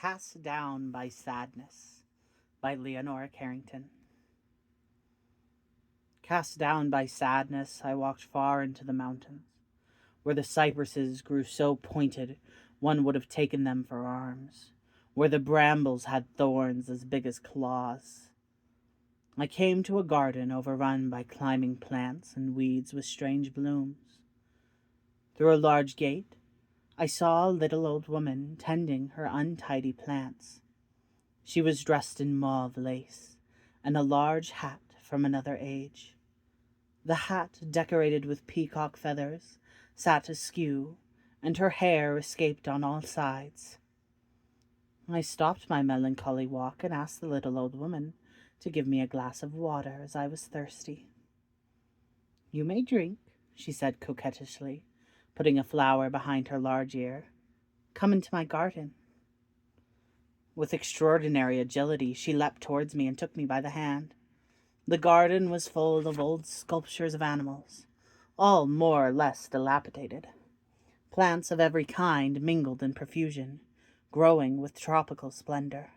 Cast Down by Sadness by Leonora Carrington. Cast down by sadness, I walked far into the mountains, where the cypresses grew so pointed one would have taken them for arms, where the brambles had thorns as big as claws. I came to a garden overrun by climbing plants and weeds with strange blooms. Through a large gate, I saw a little old woman tending her untidy plants. She was dressed in mauve lace and a large hat from another age. The hat, decorated with peacock feathers, sat askew, and her hair escaped on all sides. I stopped my melancholy walk and asked the little old woman to give me a glass of water, as I was thirsty. "You may drink," she said coquettishly, putting a flower behind her large ear. "Come into my garden." With extraordinary agility, she leapt towards me and took me by the hand. The garden was full of old sculptures of animals, all more or less dilapidated. Plants of every kind mingled in profusion, growing with tropical splendor.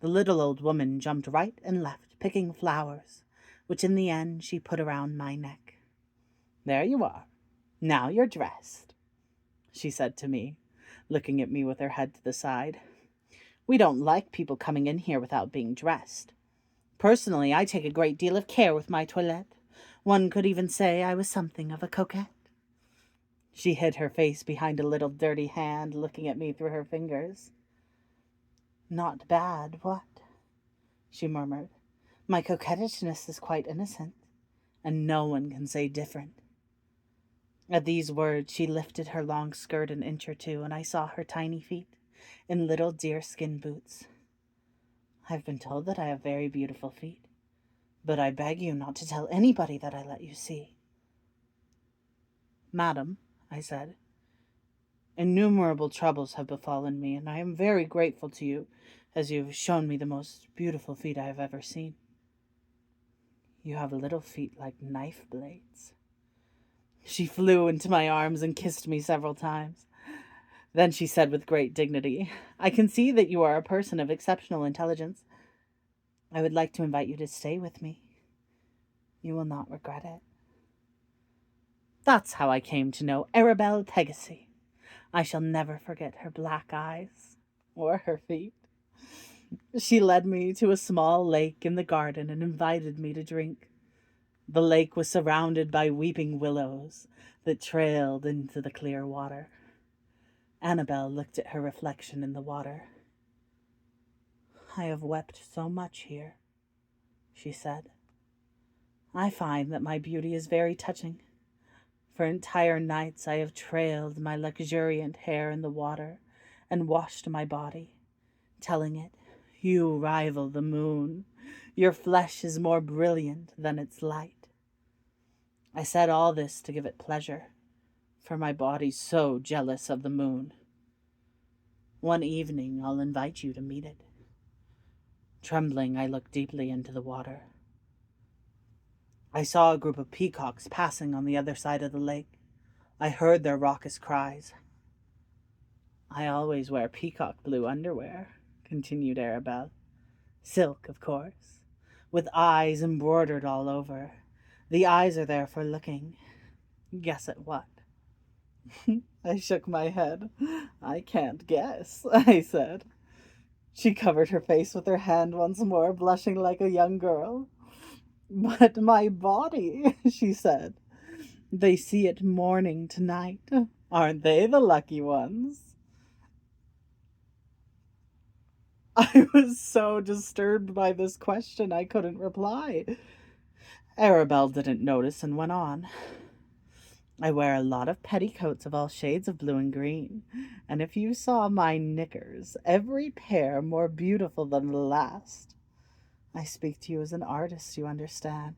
The little old woman jumped right and left, picking flowers, which in the end she put around my neck. "There you are. Now you're dressed," she said to me, looking at me with her head to the side. "We don't like people coming in here without being dressed. Personally, I take a great deal of care with my toilette. One could even say I was something of a coquette." She hid her face behind a little dirty hand, looking at me through her fingers. "Not bad, what?" she murmured. "My coquettishness is quite innocent, and no one can say different." At these words, she lifted her long skirt an inch or two, and I saw her tiny feet in little deerskin boots. "I've been told that I have very beautiful feet, but I beg you not to tell anybody that I let you see." "Madam," I said, "innumerable troubles have befallen me, and I am very grateful to you, as you have shown me the most beautiful feet I have ever seen." "You have little feet like knife blades." She flew into my arms and kissed me several times. Then she said with great dignity, "I can see that you are a person of exceptional intelligence. I would like to invite you to stay with me. You will not regret it." That's how I came to know Arabelle Pegasi. I shall never forget her black eyes or her feet. She led me to a small lake in the garden and invited me to drink. The lake was surrounded by weeping willows that trailed into the clear water. Annabel looked at her reflection in the water. "I have wept so much here," she said. "I find that my beauty is very touching. For entire nights I have trailed my luxuriant hair in the water and washed my body, telling it, 'You rival the moon. Your flesh is more brilliant than its light.' I said all this to give it pleasure, for my body's so jealous of the moon. One evening I'll invite you to meet it." Trembling, I looked deeply into the water. I saw a group of peacocks passing on the other side of the lake. I heard their raucous cries. "I always wear peacock blue underwear," continued Arabelle. "Silk, of course, with eyes embroidered all over. The eyes are there for looking. Guess at what?" I shook my head. "I can't guess," I said. She covered her face with her hand once more, blushing like a young girl. "But my body," she said. "They see it morning to night. Aren't they the lucky ones?" I was so disturbed by this question I couldn't reply. Arabelle didn't notice and went on. "I wear a lot of petticoats of all shades of blue and green, and if you saw my knickers, every pair more beautiful than the last. I speak to you as an artist, you understand.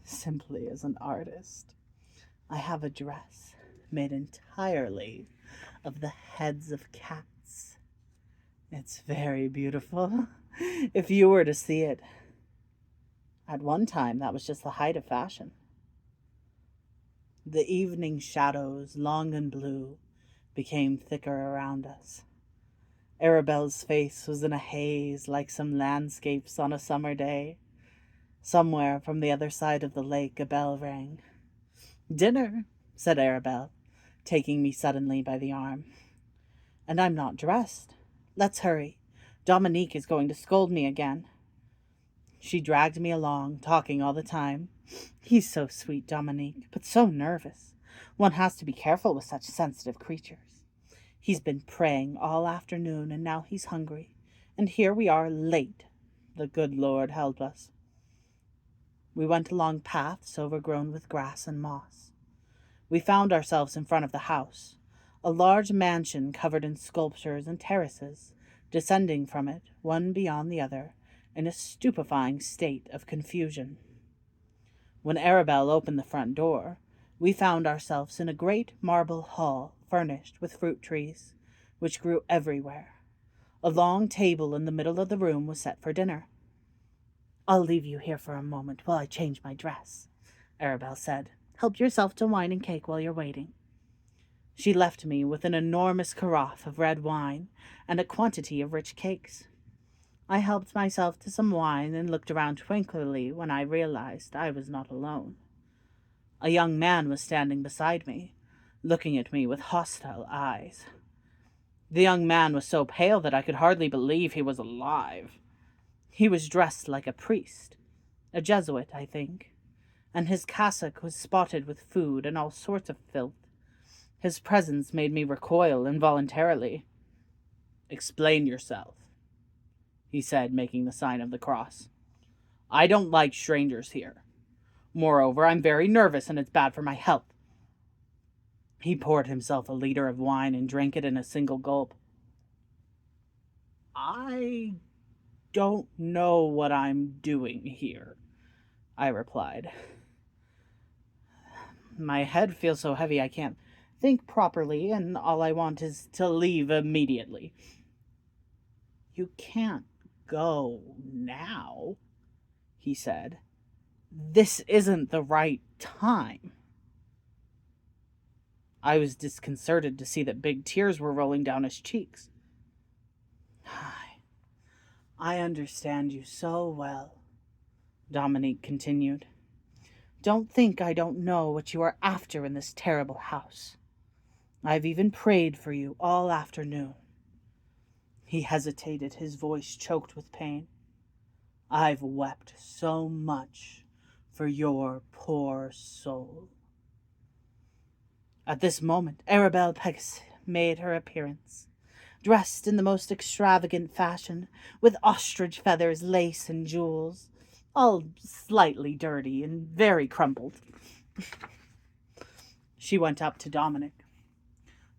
Simply as an artist. I have a dress made entirely of the heads of cats. It's very beautiful, if you were to see it. At one time, that was just the height of fashion." The evening shadows, long and blue, became thicker around us. Arabelle's face was in a haze like some landscapes on a summer day. Somewhere from the other side of the lake a bell rang. "Dinner," said Arabelle, taking me suddenly by the arm. "And I'm not dressed. Let's hurry. Dominique is going to scold me again." She dragged me along, talking all the time. "He's so sweet, Dominique, but so nervous. One has to be careful with such sensitive creatures. He's been praying all afternoon, and now he's hungry. And here we are late. The good Lord help us." We went along paths overgrown with grass and moss. We found ourselves in front of the house, a large mansion covered in sculptures and terraces, descending from it, one beyond the other, in a stupefying state of confusion. When Arabelle opened the front door, we found ourselves in a great marble hall furnished with fruit trees, which grew everywhere. A long table in the middle of the room was set for dinner. "I'll leave you here for a moment while I change my dress," Arabelle said. "Help yourself to wine and cake while you're waiting." She left me with an enormous carafe of red wine and a quantity of rich cakes. I helped myself to some wine and looked around tranquilly when I realized I was not alone. A young man was standing beside me, looking at me with hostile eyes. The young man was so pale that I could hardly believe he was alive. He was dressed like a priest, a Jesuit, I think, and his cassock was spotted with food and all sorts of filth. His presence made me recoil involuntarily. "Explain yourself," he said, making the sign of the cross. "I don't like strangers here. Moreover, I'm very nervous and it's bad for my health." He poured himself a liter of wine and drank it in a single gulp. "I don't know what I'm doing here," I replied. "My head feels so heavy I can't think properly, and all I want is to leave immediately." "You can't go now," he said. "This isn't the right time." I was disconcerted to see that big tears were rolling down his cheeks. "I understand you so well," Dominique continued. "Don't think I don't know what you are after in this terrible house. I've even prayed for you all afternoon." He hesitated, his voice choked with pain. "I've wept so much for your poor soul." At this moment, Arabelle Pegasus made her appearance, dressed in the most extravagant fashion, with ostrich feathers, lace, and jewels, all slightly dirty and very crumpled. She went up to Dominic,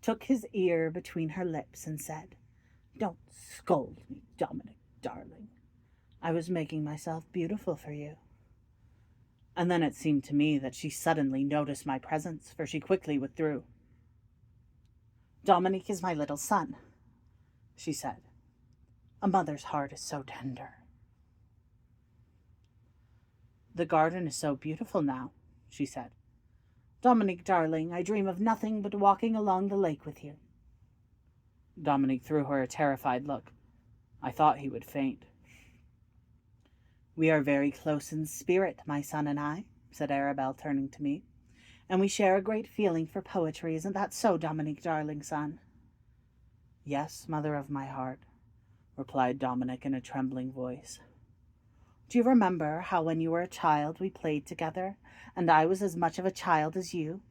took his ear between her lips, and said, "Don't scold me, Dominic, darling. I was making myself beautiful for you." And then it seemed to me that she suddenly noticed my presence, for she quickly withdrew. "Dominic is my little son," she said. "A mother's heart is so tender." "The garden is so beautiful now," she said. "Dominic, darling, I dream of nothing but walking along the lake with you." Dominic threw her a terrified look. I thought he would faint. "We are very close in spirit, my son and I," said Arabelle, turning to me. "And we share a great feeling for poetry. Isn't that so, Dominic, darling son?" "Yes, mother of my heart," replied Dominic in a trembling voice. "Do you remember how when you were a child we played together, and I was as much of a child as you?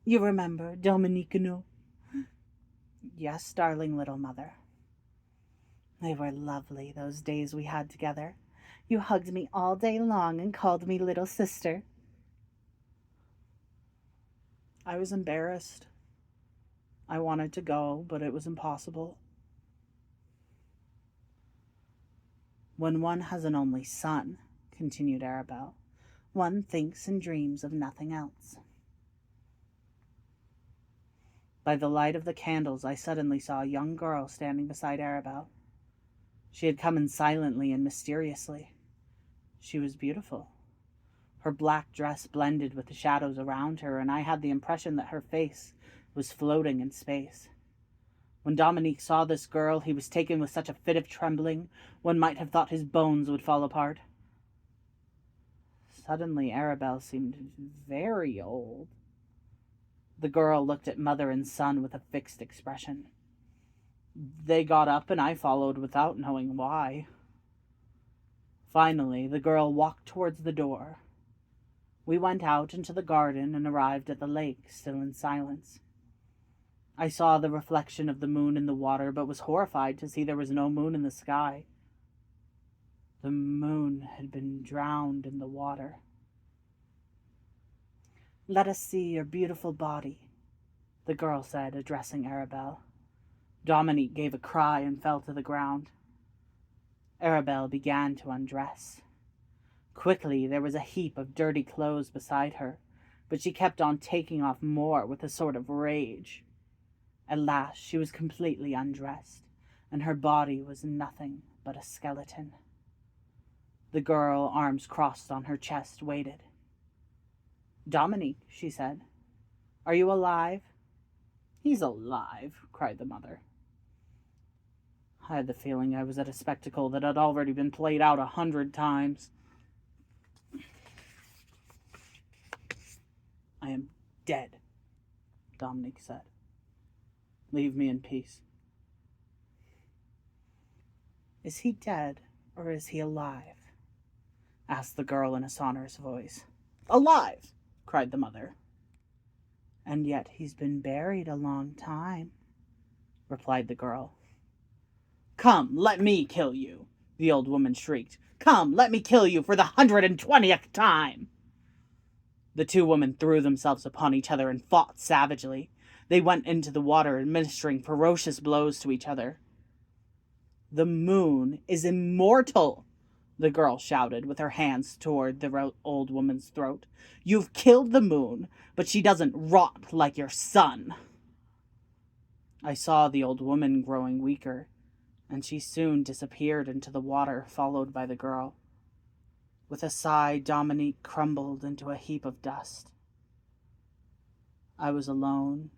You remember, Dominique, no?" "Yes, darling little mother." "They were lovely, those days we had together. You hugged me all day long and called me little sister." I was embarrassed. I wanted to go, but it was impossible. "When one has an only son," continued Arabelle, "one thinks and dreams of nothing else." By the light of the candles, I suddenly saw a young girl standing beside Arabelle. She had come in silently and mysteriously. She was beautiful. Her black dress blended with the shadows around her, and I had the impression that her face was floating in space. When Dominique saw this girl, he was taken with such a fit of trembling, one might have thought his bones would fall apart. Suddenly, Arabelle seemed very old. The girl looked at mother and son with a fixed expression. They got up, and I followed without knowing why. Finally, the girl walked towards the door. We went out into the garden and arrived at the lake, still in silence. I saw the reflection of the moon in the water, but was horrified to see there was no moon in the sky. The moon had been drowned in the water. "Let us see your beautiful body," the girl said, addressing Arabelle. Dominique gave a cry and fell to the ground. Arabelle began to undress. Quickly, there was a heap of dirty clothes beside her, but she kept on taking off more with a sort of rage. At last, she was completely undressed, and her body was nothing but a skeleton. The girl, arms crossed on her chest, waited. "Dominique," she said, "are you alive?" "He's alive," cried the mother. I had the feeling I was at a spectacle that had already been played out 100 times. "I am dead," Dominique said. "Leave me in peace." "Is he dead, or is he alive?" asked the girl in a sonorous voice. "Alive!" cried the mother. "And yet he's been buried a long time," replied the girl. "Come, let me kill you," the old woman shrieked. "Come, let me kill you for the 120th time." The two women threw themselves upon each other and fought savagely. They went into the water, administering ferocious blows to each other. "The moon is immortal," the girl shouted, with her hands toward the old woman's throat. "You've killed the moon, but she doesn't rot like your son." I saw the old woman growing weaker, and she soon disappeared into the water, followed by the girl. With a sigh, Dominique crumbled into a heap of dust. I was alone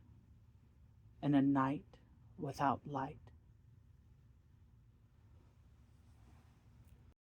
in a night without light.